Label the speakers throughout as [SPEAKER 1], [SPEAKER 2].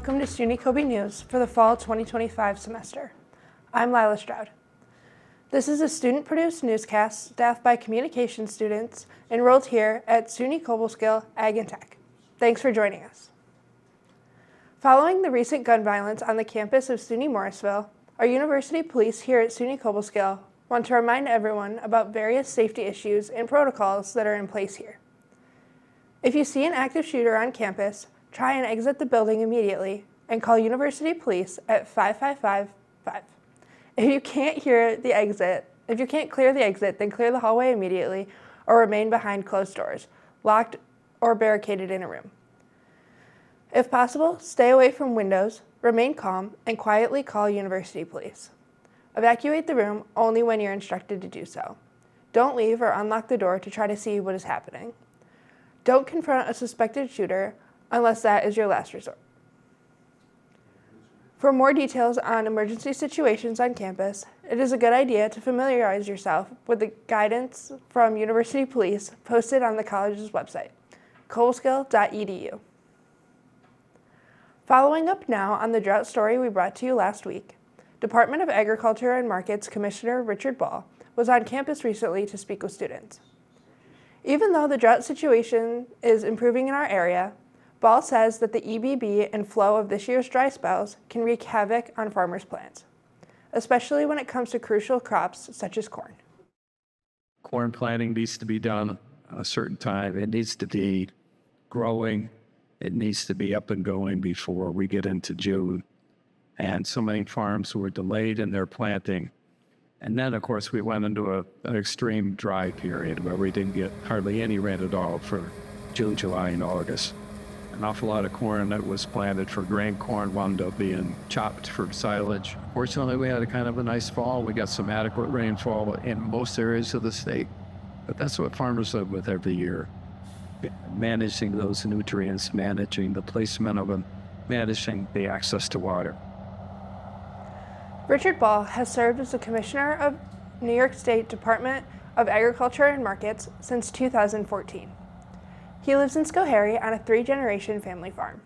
[SPEAKER 1] welcome to SUNY Coby News for the fall 2025 semester. I'm Lilah Stroud. This is a student-produced newscast staffed by communication students enrolled here at SUNY Cobleskill Ag and Tech. Thanks for joining us. Following the recent gun violence on the campus of SUNY Morrisville, our university police here at SUNY Cobleskill want to remind everyone about various safety issues and protocols that are in place here. If you see an active shooter on campus, try and exit the building immediately and call University Police at 555-5. If you can't clear the exit, then clear the hallway immediately or remain behind closed doors, locked or barricaded in a room. If possible, stay away from windows, remain calm, and quietly call University Police. Evacuate the room only when you're instructed to do so. Don't leave or unlock the door to try to see what is happening. Don't confront a suspected shooter unless that is your last resort. For more details on emergency situations on campus, it is a good idea to familiarize yourself with the guidance from University Police posted on the college's website, cobleskill.edu. Following up now on the drought story we brought to you last week, Department of Agriculture and Markets Commissioner Richard Ball was on campus recently to speak with students. Even though the drought situation is improving in our area, Ball says that the EBB and flow of this year's dry spells can wreak havoc on farmers' plans, especially when it comes to crucial crops such as corn.
[SPEAKER 2] Corn planting needs to be done at a certain time. It needs to be growing. It needs to be up and going before we get into June. And so many farms were delayed in their planting. And then, of course, we went into an extreme dry period where we didn't get hardly any rain at all for June, July, and August. An awful lot of corn that was planted for grain corn wound up being chopped for silage. Fortunately, we had a kind of a nice fall. We got some adequate rainfall in most areas of the state. But that's what farmers live with every year. Managing those nutrients, managing the placement of them, managing the access to water.
[SPEAKER 1] Richard Ball has served as the Commissioner of New York State Department of Agriculture and Markets since 2014. He lives in Schoharie on a 3-generation family farm.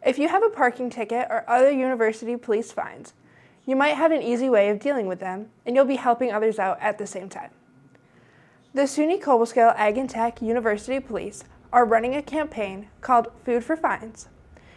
[SPEAKER 1] If you have a parking ticket or other university police fines, you might have an easy way of dealing with them, and you'll be helping others out at the same time. The SUNY Cobleskill Ag and Tech University Police are running a campaign called Food for Fines.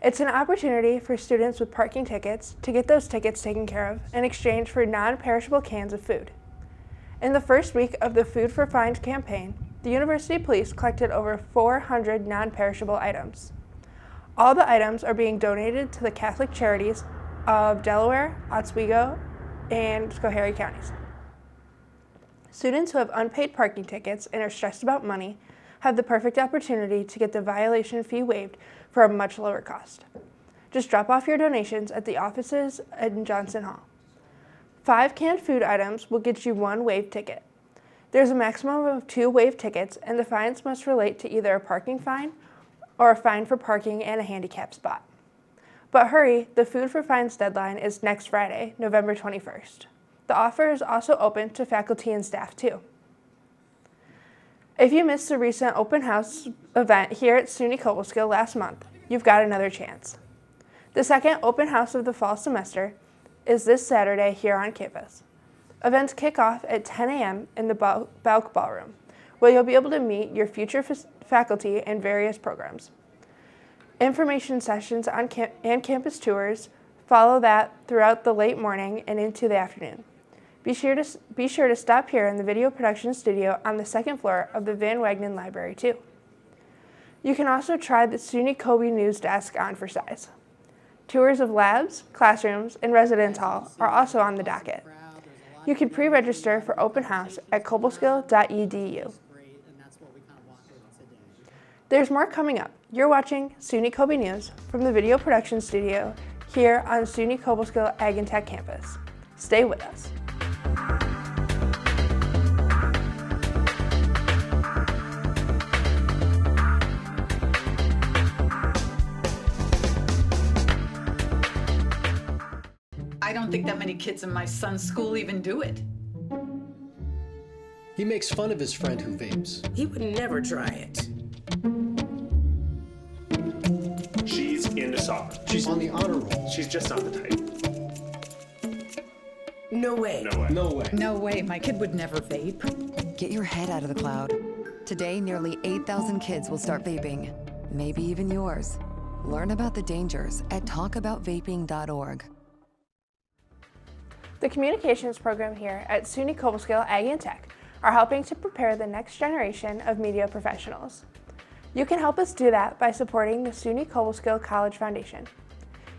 [SPEAKER 1] It's an opportunity for students with parking tickets to get those tickets taken care of in exchange for non-perishable cans of food. In the first week of the Food for Fines campaign, the University Police collected over 400 non-perishable items. All the items are being donated to the Catholic Charities of Delaware, Oswego, and Schoharie counties. Students who have unpaid parking tickets and are stressed about money have the perfect opportunity to get the violation fee waived for a much lower cost. Just drop off your donations at the offices in Johnson Hall. 5 canned food items will get you 1 waived ticket. There's a maximum of 2 waived tickets, and the fines must relate to either a parking fine or a fine for parking in a handicap spot. But hurry, the Food for Fines deadline is next Friday, November 21st. The offer is also open to faculty and staff too. If you missed the recent open house event here at SUNY Cobleskill last month, you've got another chance. The second open house of the fall semester is this Saturday here on campus. Events kick off at 10 a.m. in the Balk Ballroom, where you'll be able to meet your future faculty and various programs. Information sessions and campus tours follow that throughout the late morning and into the afternoon. Be sure to stop here in the video production studio on the 2nd floor of the Van Wagenen Library too. You can also try the SUNY Coby news desk on for size. Tours of labs, classrooms, and residence hall are also on the docket. You can pre-register for open house at cobleskill.edu. There's more coming up. You're watching SUNY Coby News from the video production studio here on SUNY Cobleskill Ag and Tech campus. Stay with us.
[SPEAKER 3] I don't think that many kids in my son's school even do it.
[SPEAKER 4] He makes fun of his friend who vapes.
[SPEAKER 5] He would never try it.
[SPEAKER 6] She's into
[SPEAKER 5] just saw her.
[SPEAKER 4] She's on the honor roll.
[SPEAKER 5] She's just not the type.
[SPEAKER 6] No way.
[SPEAKER 5] No way.
[SPEAKER 4] No way.
[SPEAKER 3] No way, my kid would never vape.
[SPEAKER 7] Get your head out of the cloud. Today, nearly 8,000 kids will start vaping. Maybe even yours. Learn about the dangers at talkaboutvaping.org.
[SPEAKER 1] The communications program here at SUNY Cobleskill Ag and Tech are helping to prepare the next generation of media professionals. You can help us do that by supporting the SUNY Cobleskill College Foundation.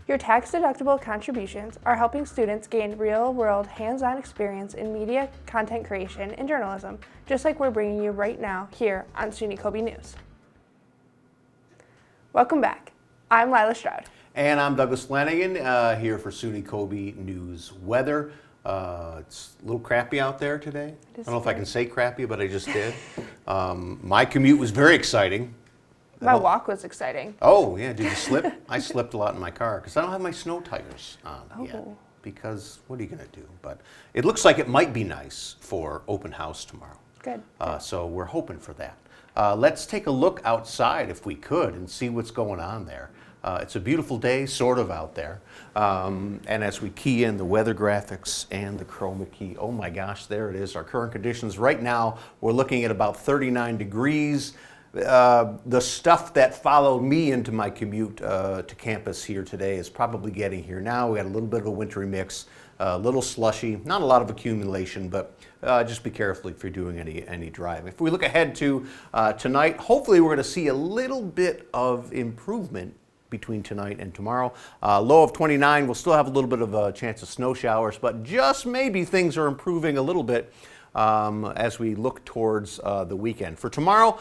[SPEAKER 1] Your tax-deductible contributions are helping students gain real-world hands-on experience in media, content creation, and journalism, just like we're bringing you right now here on SUNY Coby News. Welcome back. I'm Lilah Stroud.
[SPEAKER 8] And I'm Douglas Flanagan here for SUNY Coby News weather. It's a little crappy out there today. I don't know if I can say crappy, but I just did. My commute was very exciting.
[SPEAKER 1] My walk was exciting.
[SPEAKER 8] Oh, yeah. Did you slip? I slipped a lot in my car because I don't have my snow tires on yet. Because what are you going to do? But it looks like it might be nice for open house tomorrow.
[SPEAKER 1] Good.
[SPEAKER 8] So we're hoping for that. Let's take a look outside if we could and see what's going on there. It's a beautiful day, sort of, out there. And as we key in the weather graphics and the chroma key, oh my gosh, there it is. Our current conditions right now, we're looking at about 39 degrees. The stuff that followed me into my commute to campus here today is probably getting here now. We got a little bit of a wintry mix, a little slushy, not a lot of accumulation, but just be careful if you're doing any driving. If we look ahead to tonight, hopefully we're going to see a little bit of improvement between tonight and tomorrow. Low of 29, we'll still have a little bit of a chance of snow showers, but just maybe things are improving a little bit as we look towards the weekend. For tomorrow,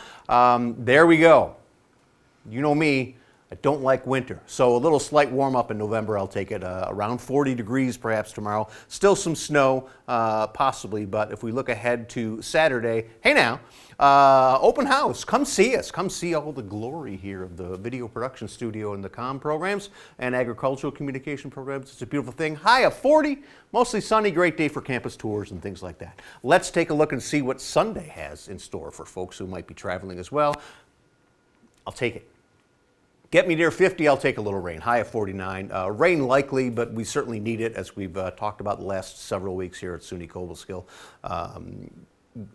[SPEAKER 8] there we go. You know me, I don't like winter. So a little slight warm up in November, I'll take it. Around 40 degrees perhaps tomorrow. Still some snow, possibly, but if we look ahead to Saturday, hey now, open house, come see us. Come see all the glory here of the video production studio and the comm programs and agricultural communication programs. It's a beautiful thing. High of 40, mostly sunny, great day for campus tours and things like that. Let's take a look and see what Sunday has in store for folks who might be traveling as well. I'll take it. Get me near 50, I'll take a little rain. High of 49. Rain likely, but we certainly need it, as we've talked about the last several weeks here at SUNY Cobleskill.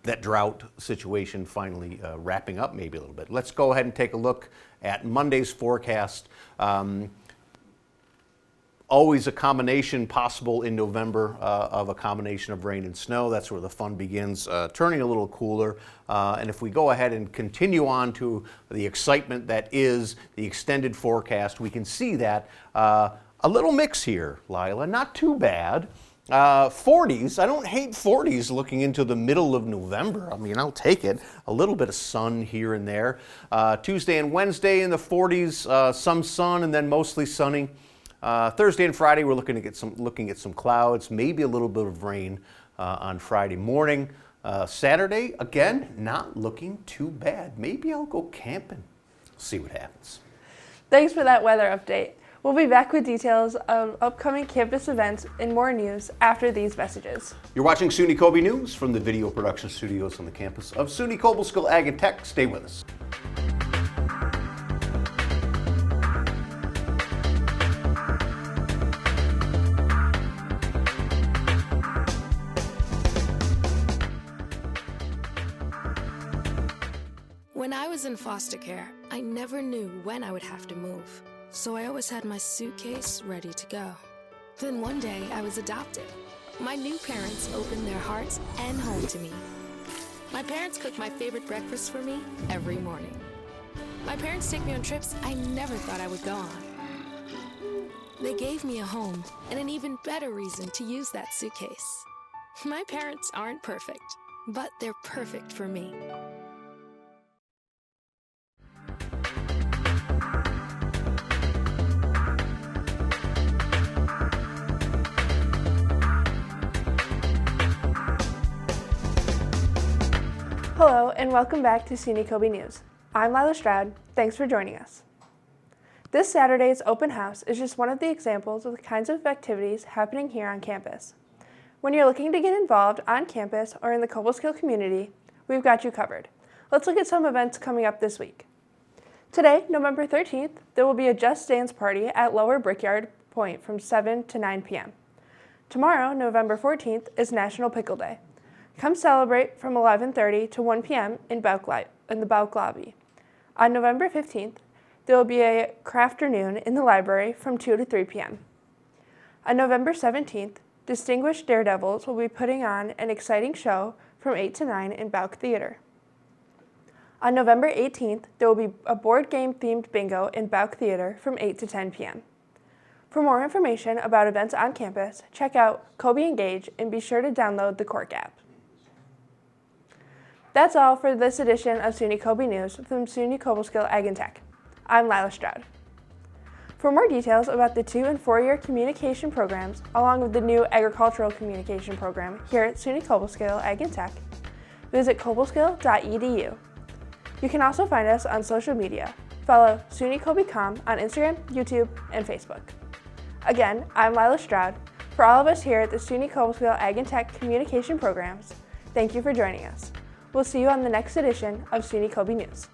[SPEAKER 8] That drought situation finally wrapping up maybe a little bit. Let's go ahead and take a look at Monday's forecast. Always a combination possible in November of a combination of rain and snow. That's where the fun begins, turning a little cooler. And if we go ahead and continue on to the excitement that is the extended forecast, we can see that a little mix here, Lilah, not too bad. 40s, I don't hate 40s looking into the middle of November. I mean, I'll take it. A little bit of sun here and there. Tuesday and Wednesday in the 40s, some sun and then mostly sunny. Thursday and Friday, we're looking at some clouds, maybe a little bit of rain on Friday morning. Saturday, again, not looking too bad. Maybe I'll go camping. See what happens.
[SPEAKER 1] Thanks for that weather update. We'll be back with details of upcoming campus events and more news after these messages.
[SPEAKER 8] You're watching SUNY Coby News from the video production studios on the campus of SUNY Cobleskill Ag and Tech. Stay with us.
[SPEAKER 9] When I was in foster care, I never knew when I would have to move, so I always had my suitcase ready to go. Then one day, I was adopted. My new parents opened their hearts and home to me. My parents cook my favorite breakfast for me every morning. My parents take me on trips I never thought I would go on. They gave me a home and an even better reason to use that suitcase. My parents aren't perfect, but they're perfect for me.
[SPEAKER 1] Hello and welcome back to SUNY Coby News. I'm Lilah Stroud. Thanks for joining us. This Saturday's open house is just one of the examples of the kinds of activities happening here on campus. When you're looking to get involved on campus or in the Cobleskill community, we've got you covered. Let's look at some events coming up this week. Today, November 13th, there will be a Just Dance party at Lower Brickyard Point from 7 to 9 p.m. Tomorrow, November 14th, is National Pickle Day. Come celebrate from 11:30 to 1 p.m. in the Bauk lobby. On November 15th, there will be a crafternoon in the library from 2 to 3 p.m. On November 17th, Distinguished Daredevils will be putting on an exciting show from 8 to 9 in Bauk Theater. On November 18th, there will be a board game themed bingo in Bauk Theater from 8 to 10 p.m. For more information about events on campus, check out Coby Engage and be sure to download the Cork app. That's all for this edition of SUNY Coby News from SUNY Cobleskill Ag and Tech. I'm Lilah Stroud. For more details about the 2- and 4-year communication programs, along with the new agricultural communication program here at SUNY Cobleskill Ag and Tech, visit cobleskill.edu. You can also find us on social media. Follow SUNY Coby.com on Instagram, YouTube, and Facebook. Again, I'm Lilah Stroud. For all of us here at the SUNY Cobleskill Ag and Tech communication programs, thank you for joining us. We'll see you on the next edition of SUNY Coby News.